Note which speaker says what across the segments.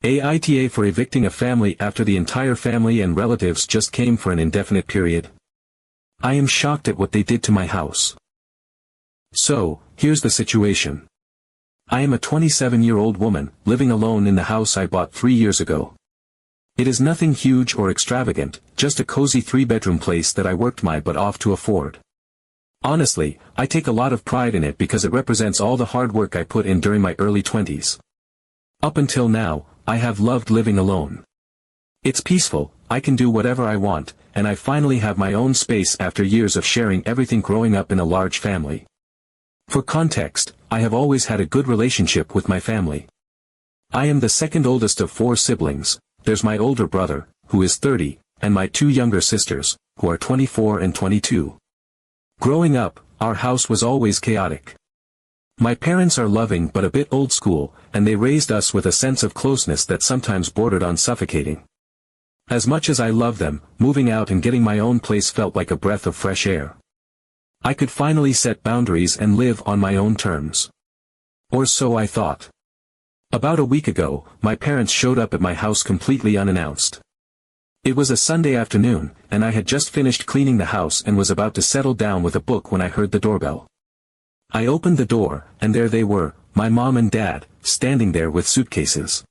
Speaker 1: AITA for evicting a family after the entire family and relatives just came for an indefinite period. I am shocked at what they did to my house. So, here's the situation. I am a 27-year-old woman, living alone in the house I bought 3 years ago. It is nothing huge or extravagant, just a cozy 3-bedroom place that I worked my butt off to afford. Honestly, I take a lot of pride in it because it represents all the hard work I put in during my early 20s. Up until now, I have loved living alone. It's peaceful, I can do whatever I want, and I finally have my own space after years of sharing everything growing up in a large family. For context, I have always had a good relationship with my family. I am the second oldest of 4 siblings. There's my older brother, who is 30, and my 2 younger sisters, who are 24 and 22. Growing up, our house was always chaotic. My parents are loving but a bit old school, and they raised us with a sense of closeness that sometimes bordered on suffocating. As much as I love them, moving out and getting my own place felt like a breath of fresh air. I could finally set boundaries and live on my own terms. Or so I thought. About a week ago, my parents showed up at my house completely unannounced. It was a Sunday afternoon, and I had just finished cleaning the house and was about to settle down with a book when I heard the doorbell. I opened the door, and there they were, my mom and dad, standing there with suitcases.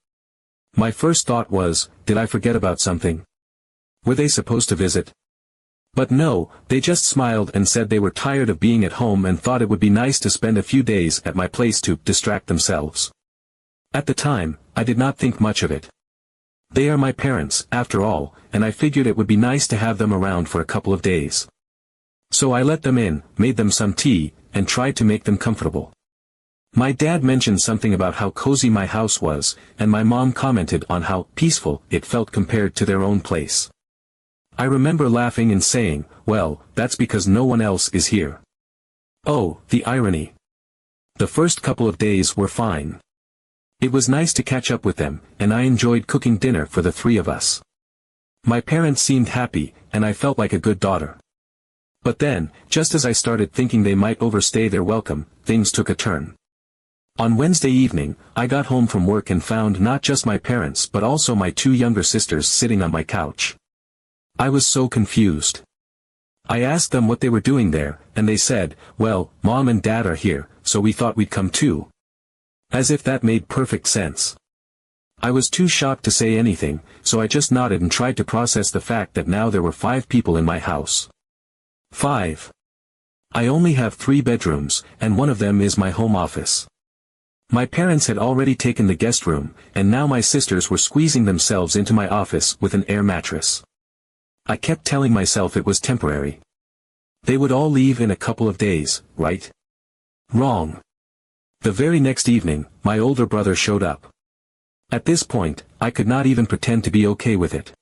Speaker 1: My first thought was, did I forget about something? Were they supposed to visit? But no, they just smiled and said they were tired of being at home and thought it would be nice to spend a few days at my place to distract themselves. At the time, I did not think much of it. They are my parents, after all, and I figured it would be nice to have them around for a couple of days. So I let them in, made them some tea, and tried to make them comfortable. My dad mentioned something about how cozy my house was, and my mom commented on how peaceful it felt compared to their own place. I remember laughing and saying, well, that's because no one else is here. Oh, the irony. The first couple of days were fine. It was nice to catch up with them, and I enjoyed cooking dinner for the 3 of us. My parents seemed happy, and I felt like a good daughter. But then, just as I started thinking they might overstay their welcome, things took a turn. On Wednesday evening, I got home from work and found not just my parents but also my 2 younger sisters sitting on my couch. I was so confused. I asked them what they were doing there, and they said, well, Mom and Dad are here, so we thought we'd come too. As if that made perfect sense. I was too shocked to say anything, so I just nodded and tried to process the fact that now there were 5 people in my house. 5. I only have 3 bedrooms, and one of them is my home office. My parents had already taken the guest room, and now my sisters were squeezing themselves into my office with an air mattress. I kept telling myself it was temporary. They would all leave in a couple of days, right? Wrong. The very next evening, my older brother showed up. At this point, I could not even pretend to be okay with it.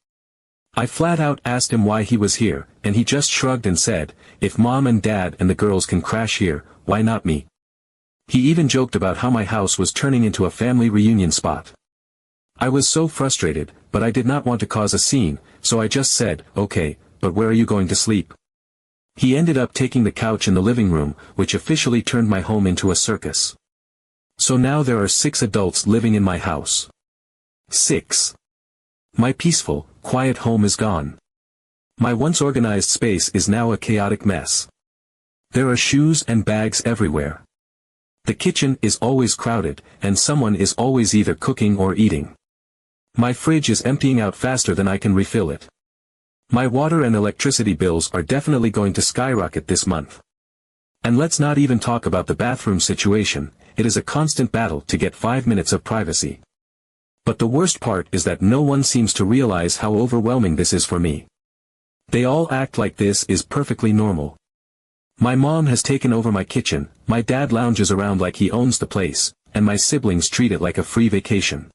Speaker 1: I flat out asked him why he was here, and he just shrugged and said, if Mom and Dad and the girls can crash here, why not me? He even joked about how my house was turning into a family reunion spot. I was so frustrated, but I did not want to cause a scene, so I just said, okay, but where are you going to sleep? He ended up taking the couch in the living room, which officially turned my home into a circus. So now there are 6 adults living in my house. 6. My peaceful, quiet home is gone. My once organized space is now a chaotic mess. There are shoes and bags everywhere. The kitchen is always crowded, and someone is always either cooking or eating. My fridge is emptying out faster than I can refill it. My water and electricity bills are definitely going to skyrocket this month. And let's not even talk about the bathroom situation, it is a constant battle to get 5 minutes of privacy. But the worst part is that no one seems to realize how overwhelming this is for me. They all act like this is perfectly normal. My mom has taken over my kitchen, my dad lounges around like he owns the place, and my siblings treat it like a free vacation.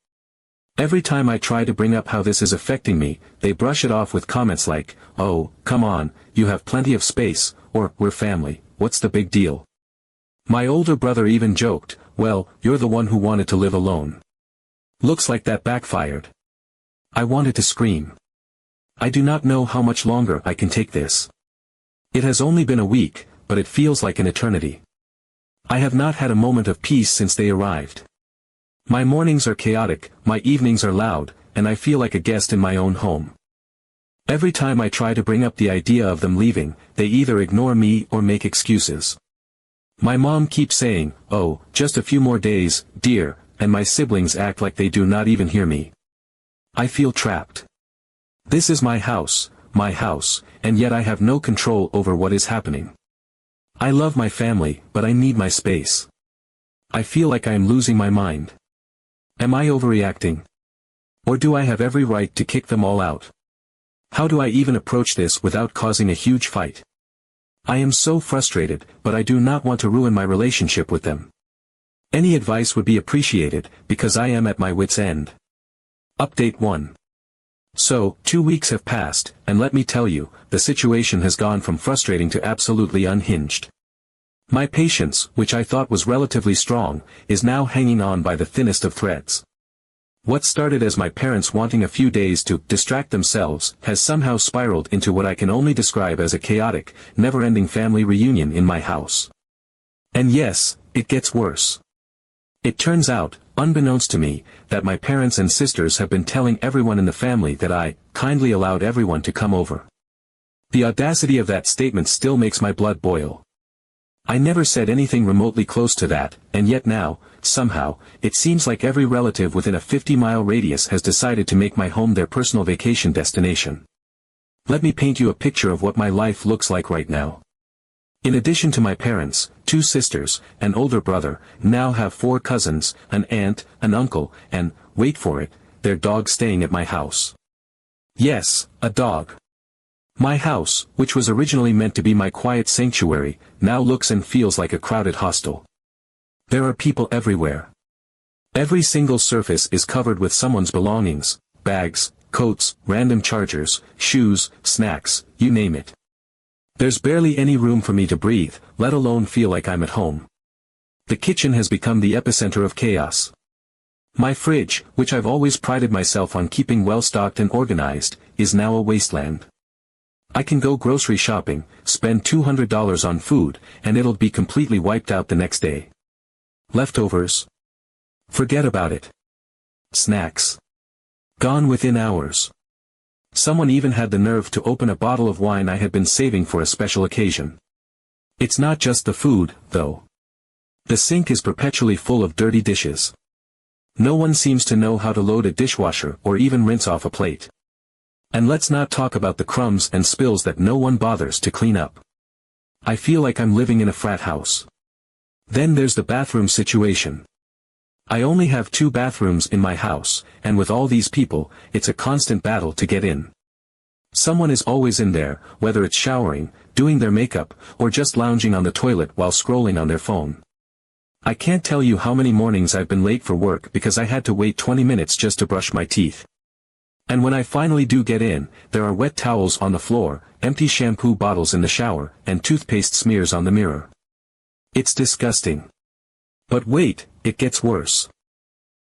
Speaker 1: Every time I try to bring up how this is affecting me, they brush it off with comments like, oh, come on, you have plenty of space, or, we're family, what's the big deal? My older brother even joked, well, you're the one who wanted to live alone. Looks like that backfired. I wanted to scream. I do not know how much longer I can take this. It has only been a week, but it feels like an eternity. I have not had a moment of peace since they arrived. My mornings are chaotic, my evenings are loud, and I feel like a guest in my own home. Every time I try to bring up the idea of them leaving, they either ignore me or make excuses. My mom keeps saying, "Oh, just a few more days, dear," and my siblings act like they do not even hear me. I feel trapped. This is my house, and yet I have no control over what is happening. I love my family, but I need my space. I feel like I am losing my mind. Am I overreacting? Or do I have every right to kick them all out? How do I even approach this without causing a huge fight? I am so frustrated, but I do not want to ruin my relationship with them. Any advice would be appreciated, because I am at my wit's end. Update 1. So, 2 weeks have passed, and let me tell you, the situation has gone from frustrating to absolutely unhinged. My patience, which I thought was relatively strong, is now hanging on by the thinnest of threads. What started as my parents wanting a few days to distract themselves has somehow spiraled into what I can only describe as a chaotic, never-ending family reunion in my house. And yes, it gets worse. It turns out, unbeknownst to me, that my parents and sisters have been telling everyone in the family that I kindly allowed everyone to come over. The audacity of that statement still makes my blood boil. I never said anything remotely close to that, and yet now, somehow, it seems like every relative within a 50-mile radius has decided to make my home their personal vacation destination. Let me paint you a picture of what my life looks like right now. In addition to my parents, 2 sisters, an older brother, now have 4 cousins, an aunt, an uncle, and, wait for it, their dog staying at my house. Yes, a dog. My house, which was originally meant to be my quiet sanctuary, now looks and feels like a crowded hostel. There are people everywhere. Every single surface is covered with someone's belongings, bags, coats, random chargers, shoes, snacks, you name it. There's barely any room for me to breathe, let alone feel like I'm at home. The kitchen has become the epicenter of chaos. My fridge, which I've always prided myself on keeping well stocked and organized, is now a wasteland. I can go grocery shopping, spend $200 on food, and it'll be completely wiped out the next day. Leftovers? Forget about it. Snacks? Gone within hours. Someone even had the nerve to open a bottle of wine I had been saving for a special occasion. It's not just the food, though. The sink is perpetually full of dirty dishes. No one seems to know how to load a dishwasher or even rinse off a plate. And let's not talk about the crumbs and spills that no one bothers to clean up. I feel like I'm living in a frat house. Then there's the bathroom situation. I only have 2 bathrooms in my house, and with all these people, it's a constant battle to get in. Someone is always in there, whether it's showering, doing their makeup, or just lounging on the toilet while scrolling on their phone. I can't tell you how many mornings I've been late for work because I had to wait 20 minutes just to brush my teeth. And when I finally do get in, there are wet towels on the floor, empty shampoo bottles in the shower, and toothpaste smears on the mirror. It's disgusting. But wait, it gets worse.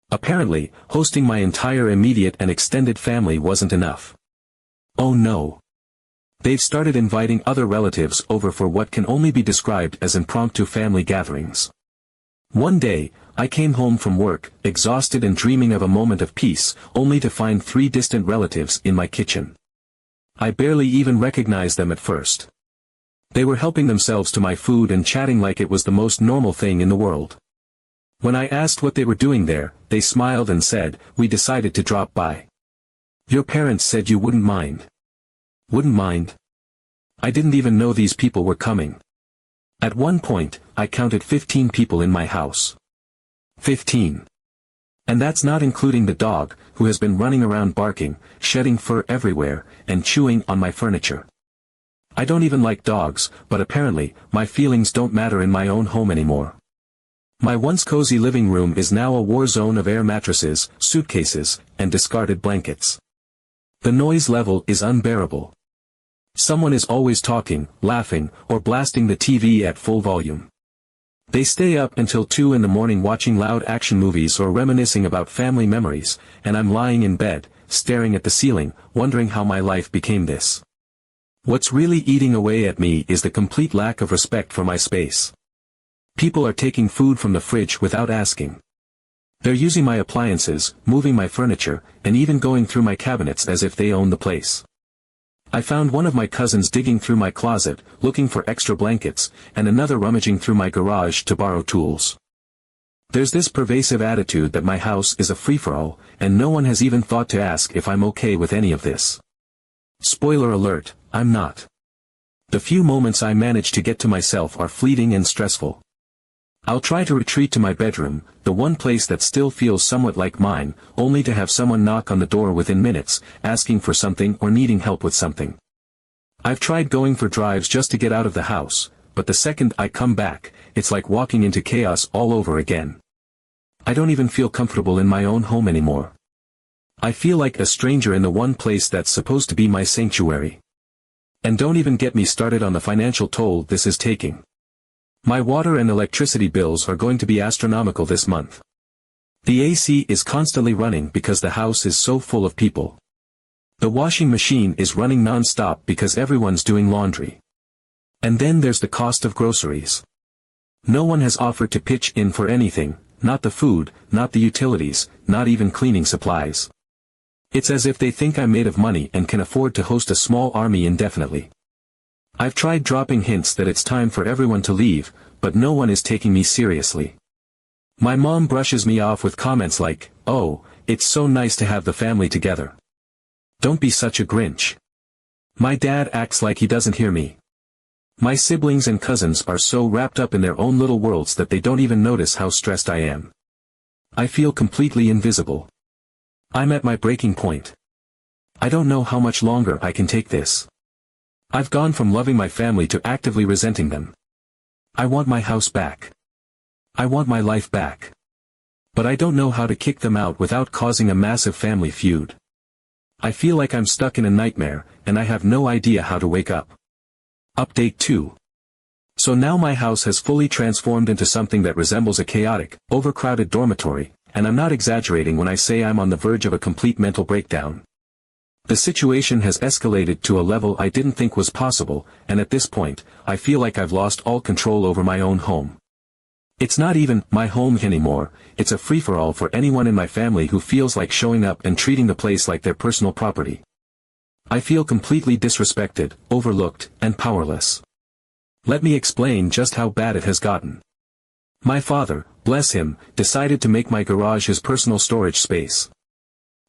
Speaker 1: Apparently, hosting my entire immediate and extended family wasn't enough. Oh no. They've started inviting other relatives over for what can only be described as impromptu family gatherings. One day, I came home from work, exhausted and dreaming of a moment of peace, only to find 3 distant relatives in my kitchen. I barely even recognized them at first. They were helping themselves to my food and chatting like it was the most normal thing in the world. When I asked what they were doing there, they smiled and said, "We decided to drop by. Your parents said you wouldn't mind." Wouldn't mind? I didn't even know these people were coming. At one point, I counted 15 people in my house. 15. And that's not including the dog, who has been running around barking, shedding fur everywhere, and chewing on my furniture. I don't even like dogs, but apparently, my feelings don't matter in my own home anymore. My once cozy living room is now a war zone of air mattresses, suitcases, and discarded blankets. The noise level is unbearable. Someone is always talking, laughing, or blasting the TV at full volume. They stay up until 2 in the morning watching loud action movies or reminiscing about family memories, and I'm lying in bed, staring at the ceiling, wondering how my life became this. What's really eating away at me is the complete lack of respect for my space. People are taking food from the fridge without asking. They're using my appliances, moving my furniture, and even going through my cabinets as if they own the place. I found one of my cousins digging through my closet, looking for extra blankets, and another rummaging through my garage to borrow tools. There's this pervasive attitude that my house is a free-for-all, and no one has even thought to ask if I'm okay with any of this. Spoiler alert, I'm not. The few moments I manage to get to myself are fleeting and stressful. I'll try to retreat to my bedroom, the one place that still feels somewhat like mine, only to have someone knock on the door within minutes, asking for something or needing help with something. I've tried going for drives just to get out of the house, but the second I come back, it's like walking into chaos all over again. I don't even feel comfortable in my own home anymore. I feel like a stranger in the one place that's supposed to be my sanctuary. And don't even get me started on the financial toll this is taking. My water and electricity bills are going to be astronomical this month. The AC is constantly running because the house is so full of people. The washing machine is running non-stop because everyone's doing laundry. And then there's the cost of groceries. No one has offered to pitch in for anything, not the food, not the utilities, not even cleaning supplies. It's as if they think I'm made of money and can afford to host a small army indefinitely. I've tried dropping hints that it's time for everyone to leave, but no one is taking me seriously. My mom brushes me off with comments like, "Oh, it's so nice to have the family together. Don't be such a Grinch." My dad acts like he doesn't hear me. My siblings and cousins are so wrapped up in their own little worlds that they don't even notice how stressed I am. I feel completely invisible. I'm at my breaking point. I don't know how much longer I can take this. I've gone from loving my family to actively resenting them. I want my house back. I want my life back. But I don't know how to kick them out without causing a massive family feud. I feel like I'm stuck in a nightmare, and I have no idea how to wake up. Update 2. So now my house has fully transformed into something that resembles a chaotic, overcrowded dormitory, and I'm not exaggerating when I say I'm on the verge of a complete mental breakdown. The situation has escalated to a level I didn't think was possible, and at this point, I feel like I've lost all control over my own home. It's not even my home anymore, it's a free-for-all for anyone in my family who feels like showing up and treating the place like their personal property. I feel completely disrespected, overlooked, and powerless. Let me explain just how bad it has gotten. My father, bless him, decided to make my garage his personal storage space.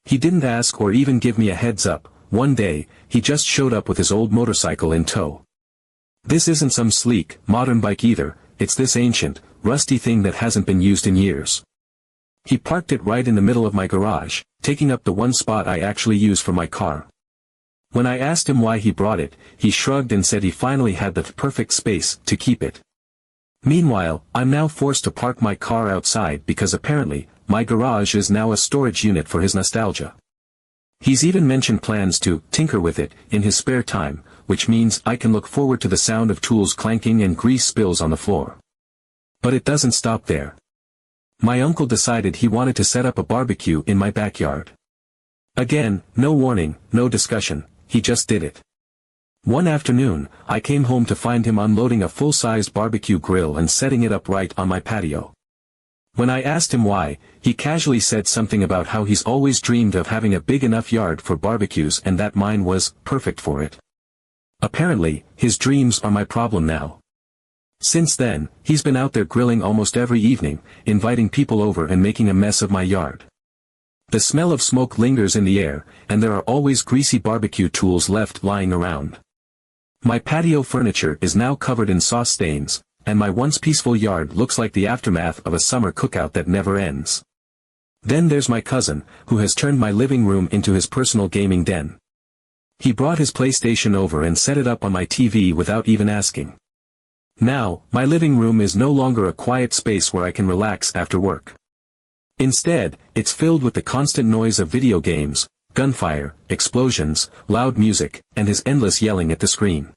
Speaker 1: He didn't ask or even give me a heads up. One day, he just showed up with his old motorcycle in tow. This isn't some sleek, modern bike either, it's this ancient, rusty thing that hasn't been used in years. He parked it right in the middle of my garage, taking up the one spot I actually use for my car. When I asked him why he brought it, he shrugged and said he finally had the perfect space to keep it. Meanwhile, I'm now forced to park my car outside because apparently, my garage is now a storage unit for his nostalgia. He's even mentioned plans to tinker with it in his spare time, which means I can look forward to the sound of tools clanking and grease spills on the floor. But it doesn't stop there. My uncle decided he wanted to set up a barbecue in my backyard. Again, no warning, no discussion, he just did it. One afternoon, I came home to find him unloading a full-sized barbecue grill and setting it up right on my patio. When I asked him why, he casually said something about how he's always dreamed of having a big enough yard for barbecues and that mine was perfect for it. Apparently, his dreams are my problem now. Since then, he's been out there grilling almost every evening, inviting people over and making a mess of my yard. The smell of smoke lingers in the air, and there are always greasy barbecue tools left lying around. My patio furniture is now covered in sauce stains, and my once peaceful yard looks like the aftermath of a summer cookout that never ends. Then there's my cousin, who has turned my living room into his personal gaming den. He brought his PlayStation over and set it up on my TV without even asking. Now, my living room is no longer a quiet space where I can relax after work. Instead, it's filled with the constant noise of video games, gunfire, explosions, loud music, and his endless yelling at the screen.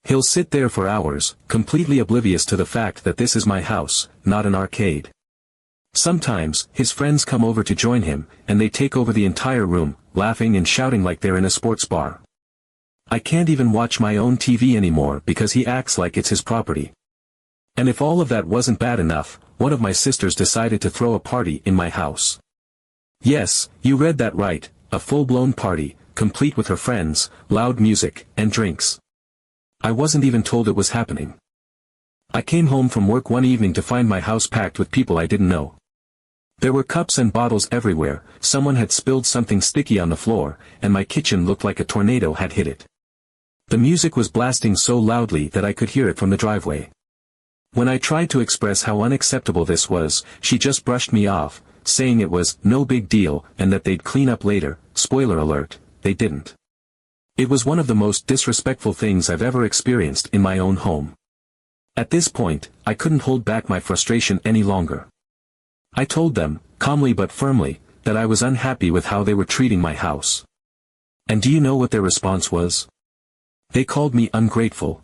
Speaker 1: He'll sit there for hours, completely oblivious to the fact that this is my house, not an arcade. Sometimes, his friends come over to join him, and they take over the entire room, laughing and shouting like they're in a sports bar. I can't even watch my own TV anymore because he acts like it's his property. And if all of that wasn't bad enough, one of my sisters decided to throw a party in my house. Yes, you read that right, a full-blown party, complete with her friends, loud music, and drinks. I wasn't even told it was happening. I came home from work one evening to find my house packed with people I didn't know. There were cups and bottles everywhere, someone had spilled something sticky on the floor, and my kitchen looked like a tornado had hit it. The music was blasting so loudly that I could hear it from the driveway. When I tried to express how unacceptable this was, she just brushed me off, saying it was no big deal and that they'd clean up later. Spoiler alert, they didn't. It was one of the most disrespectful things I've ever experienced in my own home. At this point, I couldn't hold back my frustration any longer. I told them, calmly but firmly, that I was unhappy with how they were treating my house. And do you know what their response was? They called me ungrateful.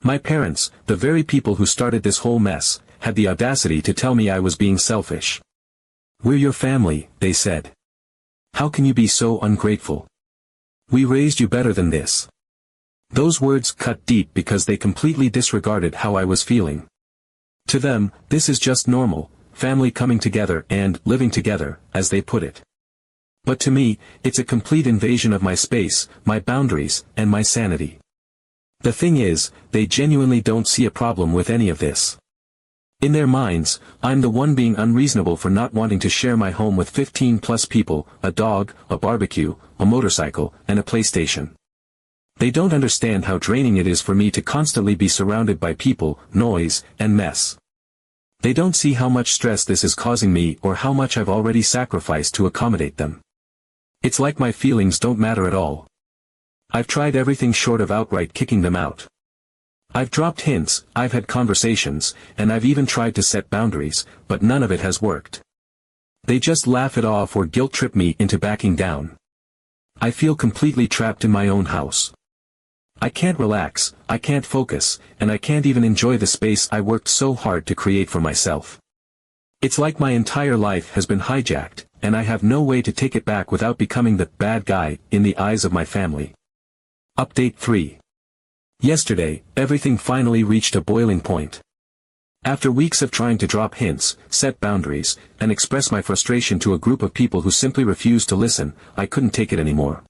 Speaker 1: My parents, the very people who started this whole mess, had the audacity to tell me I was being selfish. "We're your family," they said. "How can you be so ungrateful? We raised you better than this." Those words cut deep because they completely disregarded how I was feeling. To them, this is just normal, family coming together and living together, as they put it. But to me, it's a complete invasion of my space, my boundaries, and my sanity. The thing is, they genuinely don't see a problem with any of this. In their minds, I'm the one being unreasonable for not wanting to share my home with 15+ people, a dog, a barbecue, a motorcycle, and a PlayStation. They don't understand how draining it is for me to constantly be surrounded by people, noise, and mess. They don't see how much stress this is causing me or how much I've already sacrificed to accommodate them. It's like my feelings don't matter at all. I've tried everything short of outright kicking them out. I've dropped hints, I've had conversations, and I've even tried to set boundaries, but none of it has worked. They just laugh it off or guilt-trip me into backing down. I feel completely trapped in my own house. I can't relax, I can't focus, and I can't even enjoy the space I worked so hard to create for myself. It's like my entire life has been hijacked, and I have no way to take it back without becoming the bad guy in the eyes of my family. Update 3. Yesterday, everything finally reached a boiling point. After weeks of trying to drop hints, set boundaries, and express my frustration to a group of people who simply refused to listen, I couldn't take it anymore.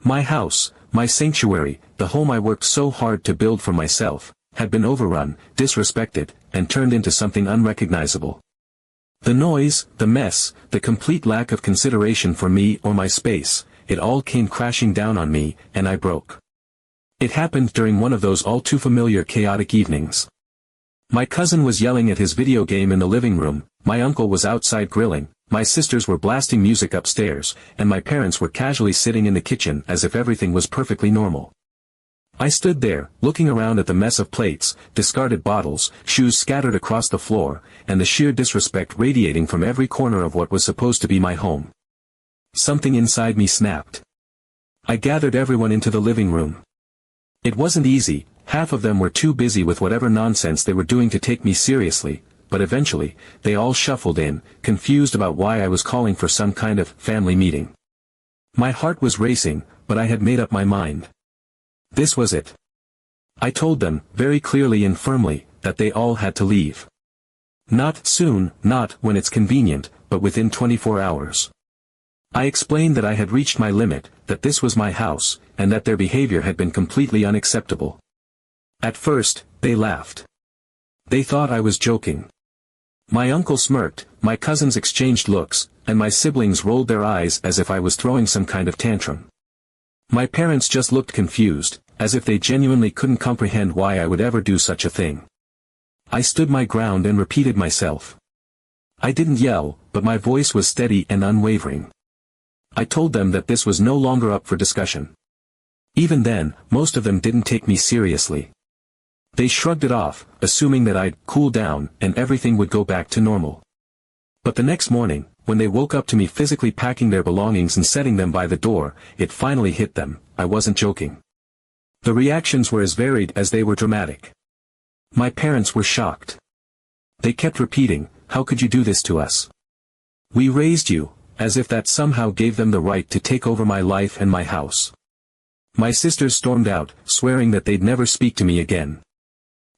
Speaker 1: My house, my sanctuary, the home I worked so hard to build for myself, had been overrun, disrespected, and turned into something unrecognizable. The noise, the mess, the complete lack of consideration for me or my space, it all came crashing down on me, and I broke. It happened during one of those all-too-familiar chaotic evenings. My cousin was yelling at his video game in the living room, my uncle was outside grilling, my sisters were blasting music upstairs, and my parents were casually sitting in the kitchen as if everything was perfectly normal. I stood there, looking around at the mess of plates, discarded bottles, shoes scattered across the floor, and the sheer disrespect radiating from every corner of what was supposed to be my home. Something inside me snapped. I gathered everyone into the living room. It wasn't easy, half of them were too busy with whatever nonsense they were doing to take me seriously, but eventually, they all shuffled in, confused about why I was calling for some kind of family meeting. My heart was racing, but I had made up my mind. This was it. I told them, very clearly and firmly, that they all had to leave. Not soon, not when it's convenient, but within 24 hours. I explained that I had reached my limit, that this was my house, and that their behavior had been completely unacceptable. At first, they laughed. They thought I was joking. My uncle smirked, my cousins exchanged looks, and my siblings rolled their eyes as if I was throwing some kind of tantrum. My parents just looked confused, as if they genuinely couldn't comprehend why I would ever do such a thing. I stood my ground and repeated myself. I didn't yell, but my voice was steady and unwavering. I told them that this was no longer up for discussion. Even then, most of them didn't take me seriously. They shrugged it off, assuming that I'd cool down and everything would go back to normal. But the next morning, when they woke up to me physically packing their belongings and setting them by the door, it finally hit them, I wasn't joking. The reactions were as varied as they were dramatic. My parents were shocked. They kept repeating, "How could you do this to us? We raised you," as if that somehow gave them the right to take over my life and my house. My sisters stormed out, swearing that they'd never speak to me again.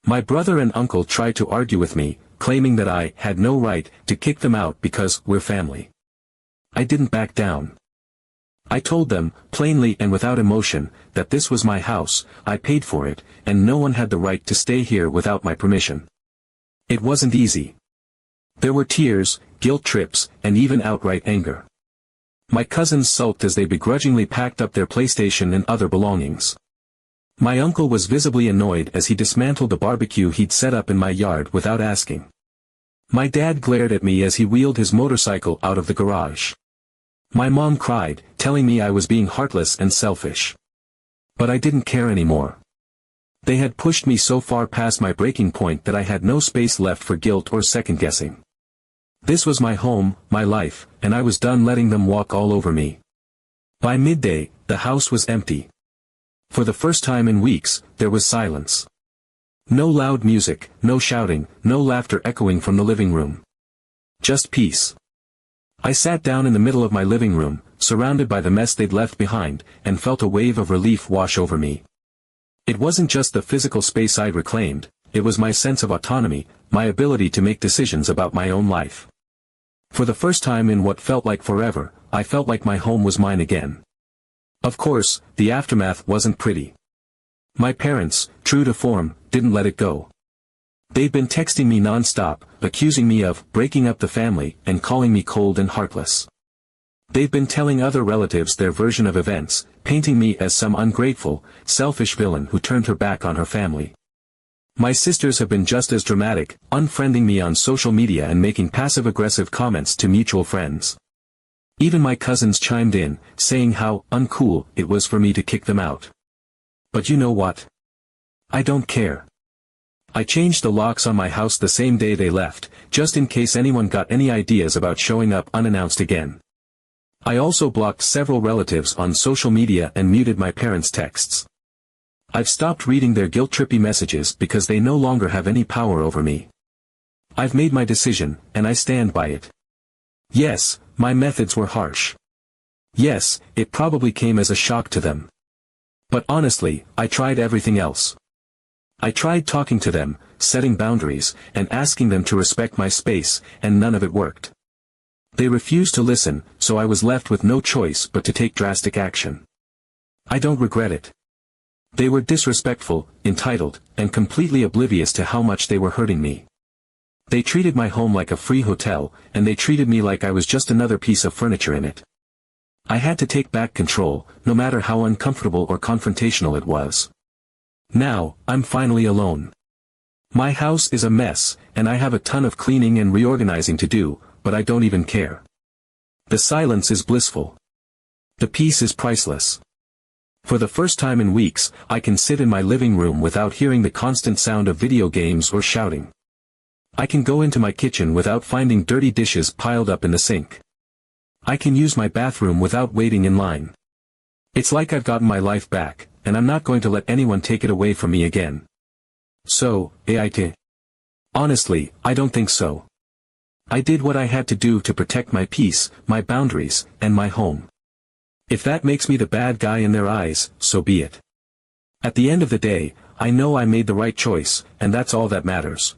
Speaker 1: My brother and uncle tried to argue with me, claiming that I had no right to kick them out because we're family. I didn't back down. I told them, plainly and without emotion, that this was my house, I paid for it, and no one had the right to stay here without my permission. It wasn't easy. There were tears, guilt trips, and even outright anger. My cousins sulked as they begrudgingly packed up their PlayStation and other belongings. My uncle was visibly annoyed as he dismantled the barbecue he'd set up in my yard without asking. My dad glared at me as he wheeled his motorcycle out of the garage. My mom cried, telling me I was being heartless and selfish. But I didn't care anymore. They had pushed me so far past my breaking point that I had no space left for guilt or second-guessing. This was my home, my life, and I was done letting them walk all over me. By midday, the house was empty. For the first time in weeks, there was silence. No loud music, no shouting, no laughter echoing from the living room. Just peace. I sat down in the middle of my living room, surrounded by the mess they'd left behind, and felt a wave of relief wash over me. It wasn't just the physical space I'd reclaimed, it was my sense of autonomy, my ability to make decisions about my own life. For the first time in what felt like forever, I felt like my home was mine again. Of course, the aftermath wasn't pretty. My parents, true to form, didn't let it go. They'd been texting me non-stop, accusing me of breaking up the family and calling me cold and heartless. They've been telling other relatives their version of events, painting me as some ungrateful, selfish villain who turned her back on her family. My sisters have been just as dramatic, unfriending me on social media and making passive-aggressive comments to mutual friends. Even my cousins chimed in, saying how uncool it was for me to kick them out. But you know what? I don't care. I changed the locks on my house the same day they left, just in case anyone got any ideas about showing up unannounced again. I also blocked several relatives on social media and muted my parents' texts. I've stopped reading their guilt-trippy messages because they no longer have any power over me. I've made my decision, and I stand by it. Yes, my methods were harsh. Yes, it probably came as a shock to them. But honestly, I tried everything else. I tried talking to them, setting boundaries, and asking them to respect my space, and none of it worked. They refused to listen, so I was left with no choice but to take drastic action. I don't regret it. They were disrespectful, entitled, and completely oblivious to how much they were hurting me. They treated my home like a free hotel, and they treated me like I was just another piece of furniture in it. I had to take back control, no matter how uncomfortable or confrontational it was. Now, I'm finally alone. My house is a mess, and I have a ton of cleaning and reorganizing to do, but I don't even care. The silence is blissful. The peace is priceless. For the first time in weeks, I can sit in my living room without hearing the constant sound of video games or shouting. I can go into my kitchen without finding dirty dishes piled up in the sink. I can use my bathroom without waiting in line. It's like I've gotten my life back, and I'm not going to let anyone take it away from me again. So, AITA? Honestly, I don't think so. I did what I had to do to protect my peace, my boundaries, and my home. If that makes me the bad guy in their eyes, so be it. At the end of the day, I know I made the right choice, and that's all that matters.